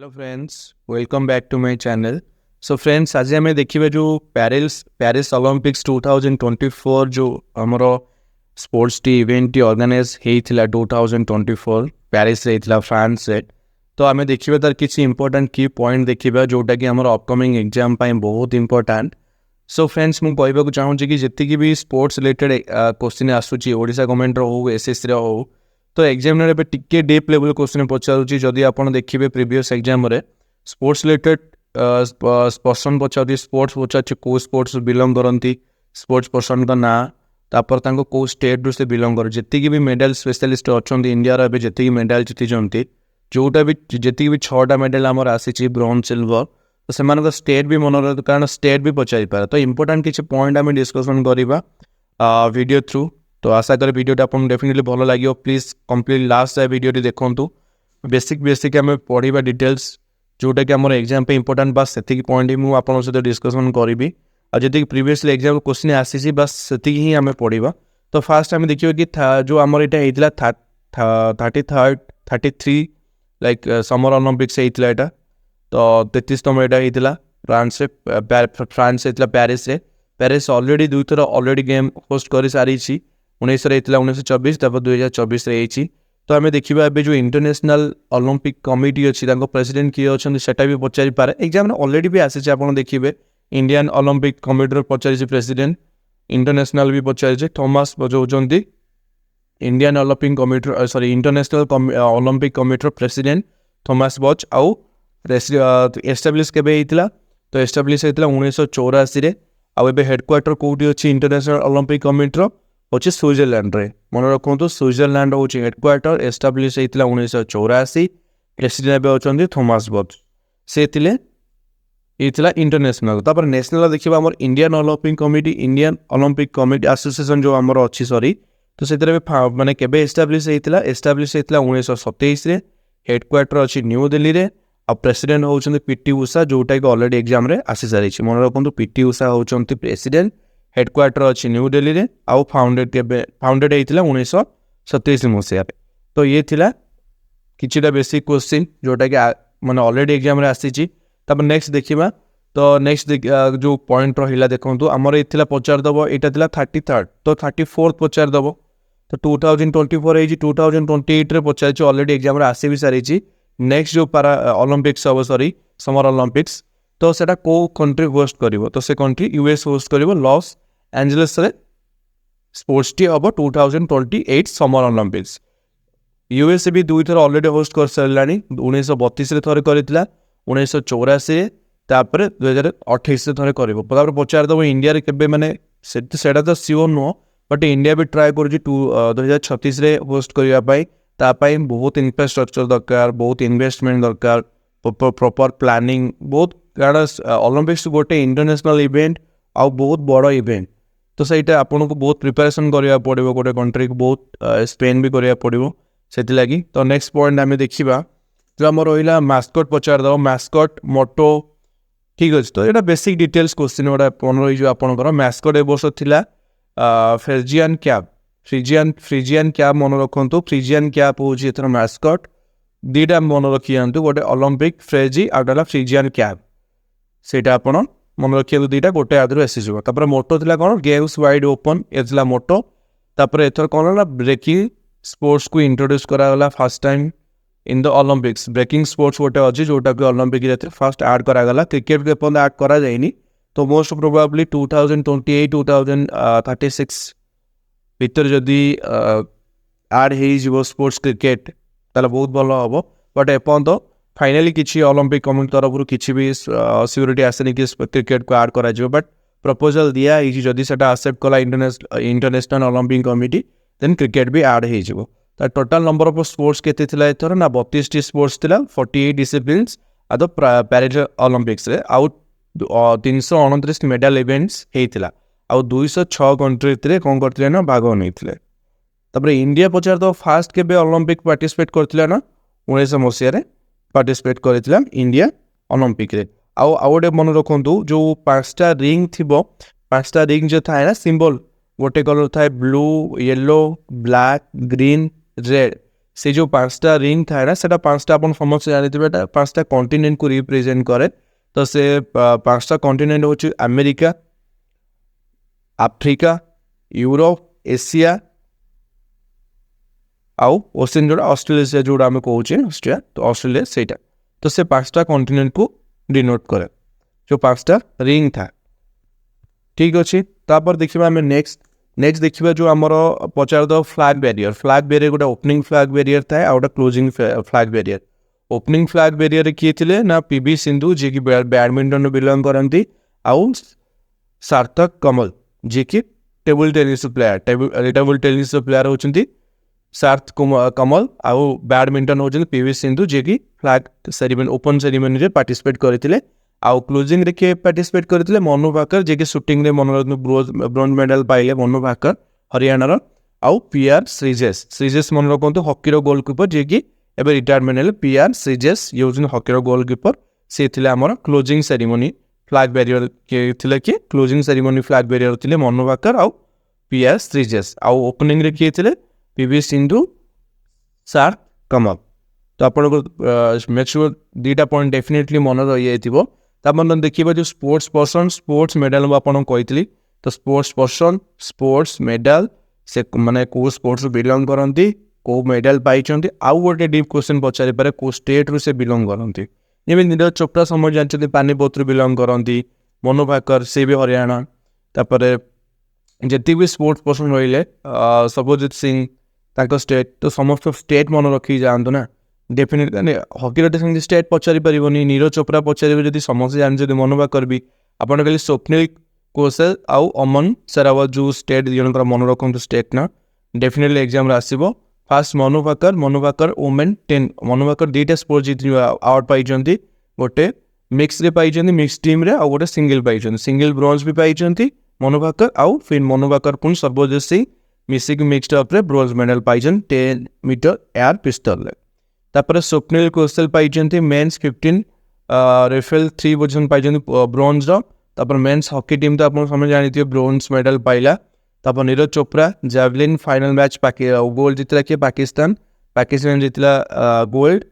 Hello friends, welcome back to my channel. So friends, आज आम देखिए जो पेरिस ओलंपिक्स 2024 जो आमर स्पोर्ट्स टी इवेंट टी ऑर्गेनाइज होता 2024 पेरिस रे फ्रांस रे। तो आम देखिए तार किसी इंपोर्टेंट की पॉइंट देखा जोटा कि आम अपकमिंग एग्जाम बहुत इंपोर्टेंट। सो फ्रेंड्स, मुझे कहवाक चाहूँगी कि जी भी स्पोर्ट्स रिलेटेड क्वेश्चन आसूँ ओडिशा गवर्नमेंट हो एसएससी हो, तो एग्जामिनर एबे टिके डीप लेवल क्वेश्चन पचारुची। जदि आपण देखिए प्रीवियस एग्जाम रे स्पोर्ट्स रिलेटेड पर्सन पचार स्पोर्ट्स पचार को स्पोर्ट्स बिलोंग करती, स्पोर्ट्स पर्सन का ना, तापर तांको को स्टेट रु से बिलोंग कर, जी भी मेडल स्पेशलिस्ट अच्छा इंडिया रे जी मेडल जीति जोटा भी जी भी 6टा मेडल आमर आसी ब्रोंज सिल्वर, तो से स्टेट भी मन रहा कारण स्टेट भी पचारि पारे। तो इंपोर्टेंट किसी पॉइंट आम डिस्कसन करवा वीडियो थ्रू। तो आशा करें वीडियोटा आपको डेफिनेटली भल लगे। प्लीज कंप्लीट लास्ट जाए वीडियो देखूँ। बेसिक आम पढ़ा डिटेल्स जोटा कि आम एग्जाम पे इंपोर्टेंट, बस से पॉइंट ही मुझे आपको सहित डिस्कसन करी। और जी प्रीवियसली एग्जाम क्वेश्चन आसी बस से ही आम पढ़ा। तो फास्ट आम देखिए कि जो आमर यहाँ 33 लाइक समर ओलंपिक्स होता है। तो 33तम यहाँ फ्रांस होता पेरिस ऑलरेडी 2 थर ऑलरेडी गेम होस्ट कर सारी 19 1924 तापर 2024 रही। तो आम देखा जो इंटरनेशनल ओलंपिक कमिटी अच्छी प्रेसिडेंट किए अच्छा सेटा भी पचारि पारे। एग्जाम ऑलरेडी भी आसी आप देखिए इंडियन ओलंपिक कमिटी पचारि प्रेसिडेंट, इंटरनेशनल भी पचारि थॉमस जो होती Indian Olympic committee sorry international Olympic committee president Thomas Bach. आउ एस्टाब्लिश केबे होता, तो एस्टाब्लिश होता 1984 आउ एबे हेडक्वार्टर कोठी अच्छी इंटरनेशनल ओलंपिक कमिटी अच्छे स्विट्जरलैंड रे। मन रखु स्विट्जरलैंड हूँ हेडक्वार्टर, एस्टाब्लिश होता 1984। प्रेसिडेंट अच्छा थॉमस बच, से ये इंटरनेशनल। तापर नेशनल देखिए आम इंडियन ओलंपिक कमिटी एसोसिएशन जो आमर अच्छी सॉरी, तो से माने केबे एस्टाब्लिश होता 1927 रे। हेडक्वार्टर अच्छी न्यू दिल्ली रे। आ प्रेसिडेंट होउछन्ति पीटी उषा, जोटा कि ऑलरेडी एग्जाम रे आसी सारी। मन रखु पीटी उषा होउछन्ति प्रेसिडेंट, हेडक्वार्टर अच्छी न्यू दिल्ली रे। आउ फाउंडेड होता 1927 मसीह। तो ये थिला किछिटा बेसिक क्वेश्चन जोटा कि माने ऑलरेडी एग्जाम रे आसी। तब नेक्स्ट देखिबा। तो नेक्स्ट जो पॉइंट रहिला देखंतु आमर इथिला पचार दबो, एटा थिला 33rd, तो 34th पचार दबो। तो 2024 है 2028 रे पचार ऑलरेडी एग्जाम रे आसी भी सारी। नेक्स्ट जो पारा ओलंपिक्स हम सॉरी समर ओलंपिक्स, तो सेटा को कंट्री होस्ट करिवो, तो से कंट्री यूएस होस्ट करिवो लॉस एंजेलिस रे। स्पोर्ट्स टी हम 2028 समर ओलंपिक्स। यूएस भी 2 थर ऑलरेडी होस्ट कर सारानी। 1932 रे थरे करथिला, 1984 तापर 2028 थरे करिवो। तापर पचार दबो इंडिया रे केबे माने सेटा तो सियोर नो, बट इंडिया भी ट्राई कर 2036 रे होस्ट करबा पई। तापाई बहुत इंफ्रास्ट्रक्चर दरकार, बहुत इन्वेस्टमेंट दरकार, प्रॉपर प्लानिंग बहुत, कारण ओलंपिक्स गोटे इंटरनेशनल इवेंट आउ बहुत बड़ इवेंट। तो सहीटा आपको बहुत प्रिपरेशन करा पड़ो, गोटे कंट्री को बहुत स्पेन भी करा पड़ो से लगी। तो नेक्स्ट पॉइंट आम देखा जो आम रहा मास्कट पचार दब, मास्कट मोटो ठीक अच्छे। तो यहाँ बेसिक डिटेल्स क्वेश्चन गोटा मन रही आपंकर। मास्कट ए वर्ष था फ्रेजियन कैप, फ्रिजियन कैप मन रखु। फ्रिजियन कैप हूँ एथर मास्कट। 2टा मन रखी था, गोटे ओलंपिक फ्रेजी आउटा फ्रिजियन कैप, सेटा आप मन रखिए 2टा गोटे आदि आसीज। मोटो था कौन गेम्स वाइड ओपन, ये मोटो। तापर एथर कौन ना ब्रेकिंग स्पोर्ट्स को इंट्रोड्यूस करागला first time in the Olympics. Breaking sports गोटे अच्छी जोटा कि ओलंपिक फर्स्ट ऐड करागला। क्रिकेट के पर्यटन ऐड करा जाइनी, तो मोस्ट प्रोबाब्ली 2028 2036 भीतर जदि ऐड हो स्पोर्ट्स क्रिकेट ताला बहुत भल हम। बट एपर्यंत फाइनाली किसी ओलंपिक कमिटी तरफ किसी भी सिक्योरिटी आसनी कि क्रिकेट को ऐड करा। बट प्रपोजल दिया जदि सेटा एक्सेप्ट कला international Olympic committee, then cricket भी ऐड हो। टोटाल नंबर ऑफ स्पोर्ट्स केते थिला एथर ना 32 स्पोर्ट्स थिला, 48 डिसिप्लिन्स आ तो पेरिस ओलंपिक्स रे। आउ 329 मेडल इवेंट्स होता, आउ 206 कंट्री कौन करते ना भाग नहीं। तब इंडिया पचार तो फास्ट के ओलंपिक पार्टिसिपेट करथिला ना 1900 मसीह पार्टिसिपेट करथिला इंडिया ओलंपिक रे। आउ गोटे मन रखु जो 5टा रिंग थी, 5टा रिंग जो थाए ना सिंबल, गोटे कलर थाए blue, yellow, black, green, red. से जो 5टा रिंग थाए ना सेटा 5टा अपन समस्त जानिथिबे एटा 5टा कॉन्टिनेंट को रिप्रेजेंट करे तो से 5टा कॉन्टिनेंट होची अमेरिका आफ्रिका यूरोप एशिया आउ ओशियन जोड़ा ऑस्ट्रेलिया जोड़ा आम कहे ऑस्ट्रेलिया तो ऑस्ट्रेलिया सेटा तो से 5टा कॉन्टिनेंट को डिनोट करे जो 5टा रिंग था ठीक अच्छे तापर देखिबा आम नेक्स्ट देखिबा जो आमर पचार दो फ्लैग बैरियर गोटे ओपनिंग फ्लैग बैरियर थाए आ गोटे closing flag barrier opening flag barrier किए थे ना पीवी सिंधु जी की बैडमिंटन बिलंग करती आउ सार्थक कमल जी की टेबल टेनिस प्लेयर होती सार्थ कमल आउ बैडमिंटन होती पीवी सिंधु जी की फ्लैग सेरेमनी ओपन सेरेमनी रे पार्टिसिपेट करते आउ क्लोजिंग रे किए पार्टिसिपेट करते मनु भाकर जी की शूटिंग रे मनोरत्न ब्रोंज मेडल पाइले मनु भाकर हरियाणार आउ पीआर श्रीजेश मन रखु हॉकी गोलकीपर जी की एवं रिटायरमेंट है पीआर श्रीजेश ये हूँ हॉकी गोलकीपर सी थे आमर क्लोजिंग सेरेमनी फ्लैग बैरियर किए क्लोजिंग सेरेमनी फ्लैग बैरियर थे मनु भाकर आउ पीआर श्रीजेश आउ ओपनिंग रे किए थे पीवी सिंधु सार्थ कमल तो आपको मेक श्योर 2टा पॉइंट डेफिनेटली मन रही जाइए देखिए जो स्पोर्ट्स पर्सन स्पोर्ट्स मेडल आपको कही तो स्पोर्ट्स पर्सन स्पोर्ट्स मेडल से माने को स्पोर्ट्स बिलंग करती को मेडल पाई आउ गोटे डीप क्वेश्चन पचारि पारे को स्टेट रू से बिलंग करती जमी नीरज चोपड़ा समय जानते पानीपत बिलंग करती मनु भाकर से भी हरियाणा तापर जी भी स्पोर्ट्स पर्सन रही सत्यजीत सिंह ताको स्टेट तो समस्त स्टेट मन रखी जातु ना डेफिनेटली हॉकी स्टेट पचारि पारनी नीरज चोपड़ा पचारे जब समस्त जानते मनु भाकर भी आपड़ कहले स्वप्निल कौशल आउ अमन सेरावत जो स्टेट जनकर मन रखु स्टेट ना डेफिनेटली एग्जाम आसो फास्ट मनु भाकर वुमेन 10 मनु भाकर 2टा स्पोर्ट जीत अवार्ड पाई गोटे मिक्स रे पाई मिक्स टीम रे आउ गोटे सिंगल पाई सिंगल ब्रोंज भी पाई मनु भाकर आउ फिर मनु भाकर पुणी सर्वजित सिंह मिसिक मिक्सड अप रे ब्रोंज मेडल पाई 10 मीटर एयर पिस्टल तापर स्वप्निल कौशल पाई मेन्स 15 रेफेल 3 पोजिशन पाई ब्रोंज तापर मेन्स हॉकी टीम तो आप समझ जानी ब्रोंज मेडल पाइला तापर Neeraj Chopra javelin final match gold जीतला कि पाकिस्तान जीतला गोल्ड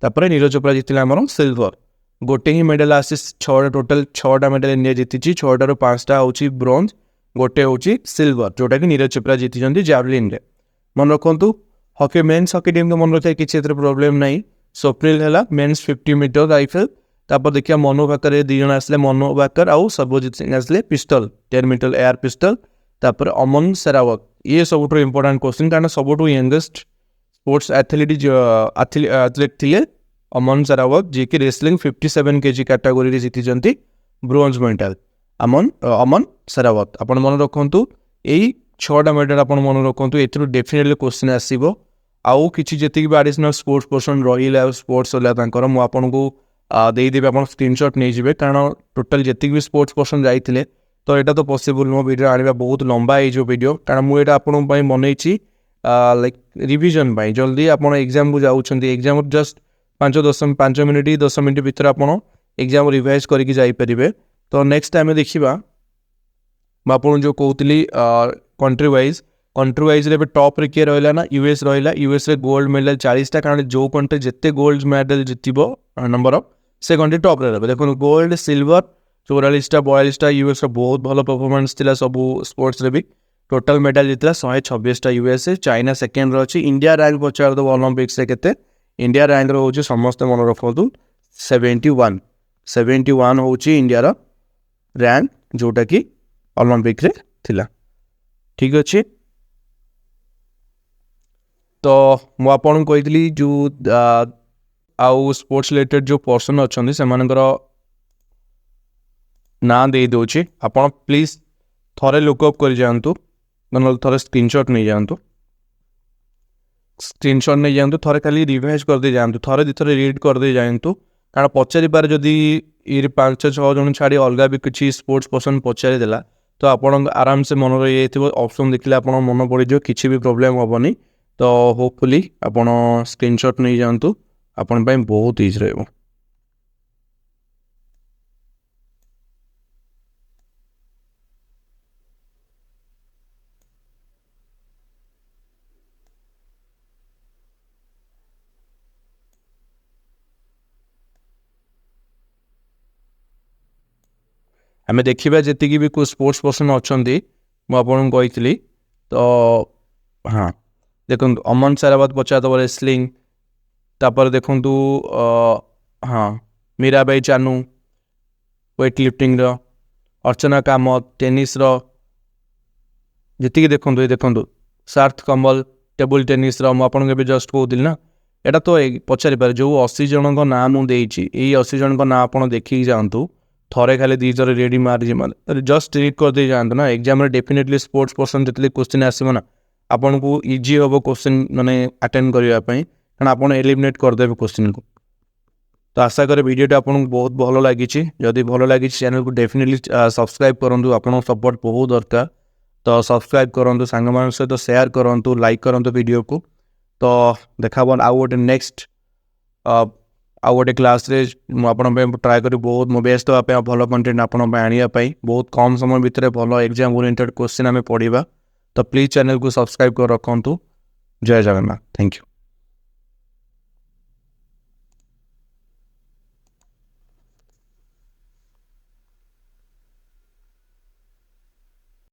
तापर नीरज चोपड़ा जीतला आमर सिल्वर गोटे ही मेडल आसी 6टा टोटल 6टा मेडल इंडिया जीति 6टार 5टा हूँ ब्रोंज गोटे हूँ सिल्वर जोटा कि नीरज चोपड़ा जीति जैवलिन रे मन रखु हॉकी मेन्स हॉकी टीम तो मन रखिए किसी प्रोब्लेम नहीं स्वप्निल है मेन्स 50 मीटर राइफल तापर देखिए मनु भाकर 2 जन आसले मनु भाकर आउ सर्वजित सिंह आसले पिस्टल 10 मीटर एयर पिस्टल तापर अमन सेरावत ये सब इंपोर्टाट क्वेश्चन कारण सब यंगेस्ट स्पोर्ट्स एथलीट थे अमन सेरावत जी की रेसलिंग 57 kg कैटेगोरी जीति ब्रोंज मेडल अमन सेरावत आप मन रखु यही 6टा मेडल आप मन रखु ए डेफिनेटली क्वेश्चन आसो आउ कि जी भी एडिशनल स्पोर्ट्स पर्सन रही स्पोर्ट्स मुझे देदेवी आप स्क्रीनशॉट नहीं जाए कारण टोटाल जी भी स्पोर्ट्स पर्सन जाते तो यहाँ तो पॉसिबल मो वीडियो आने बहुत लंबा हो वीडियो कारण मुझे आपन बनई लाइक रिविजन जल्दी आप एग्जाम को जाऊँच एग्जाम जस्ट 5 मिनिट 10 मिनिट भितर आप एग्जाम रिवाइज करके जापरेंगे तो नेक्स्ट टाइम देखा मुझे जो कहती कंट्री वाइज टॉप रे किए रहा ना यूएस रहा यूएस रे गोल्ड मेडल 40टा कारण जो कंट्री जिते गोल्ड मेडल जितब नंबर ऑफ से कंट्री टॉप रे रहे देखो गोल्ड सिल्वर 44टा 42टा यूएस रो बहुत भल परफॉर्मेंस थिला सब स्पोर्ट्स रे भी टोटल मेडल जीतला 126टा यूएस चाइना सेकेंड अच्छी इंडिया रैंक पचार दब ओलंपिक्स केते इंडिया रैंक रो समस्त मन रखु 71 हूँ इंडिया रैंक जोटा कि ओलंपिक रे थिला ठीक अच्छे तो मुझे कही जो आउ स्पोर्ट्स रिलेटेड जो पर्सन अच्छा से ना दे दूचे आप प्लीज थोड़े लुकअप कर जातु ना थोड़े स्क्रीनशॉट नहीं जातु थोड़े खाली रिवाइज कर दे जातु थोड़े दिथरे रीड कर दे जातु कारण पचारि पारे जदि 5-6 जन छाड़ी अलग भी किसी स्पोर्ट्स पर्सन पचारि देला तो आप आराम से मन रही ऑप्शन देखले आप मन पड़ जाए किसी भी प्रोब्लेम हेनी तो होपफुली आप स्क्रीनशॉट नहीं जातु आपण बहुत इजी रहा। आम देखा जी भी स्पोर्ट्स पर्सन अच्छा मुझे तो हाँ देखो अमन सारावत पचार रेसलिंग तापर देखु हाँ मीराबाई चानू वेट लिफ्टिंग अर्चना कामत टेनिस जी देखु देखु सार्थ कमल टेबुल टेनिस मुझे जस्ट कहूली ना यहाँ तो पचारि पारे जो 80 जन का नाँ मुझे 80 जन का नाँ आप देखिए जातु थरे खाली 2 थर रेडी मारी जस्ट रीड करदे जातु ना एग्जाम डेफिनेटली स्पोर्ट्स पर्सन जो क्वेश्चन आसो ना आपन को इजी हम क्वेश्चन माने अटेंड करने कारण आप एलिमिनेट करदे क्वेश्चन को। तो आशा करे वीडियो आपको बहुत भल लगी जदि भल लगी चैनल को डेफिनेटली सब्सक्राइब करूँ आपन सपोर्ट बहुत दरकार तो सब्सक्राइब करूँ सांग सहित शेयर करूँ लाइक करूँ वीडियो को। तो देखा आउ गोटे नेक्स्ट आउ गोटे क्लास मुझे ट्राए करी बहुत मो बेस्ट देवाई भल कंटेंट आपंप आने बहुत कम समय भितर भल एग्जाम ओरिएंटेड क्वेश्चन आम पढ़ा तो प्लीज चैनल को सब्सक्राइब कर रखु। जय जगन्नाथ। Thank you.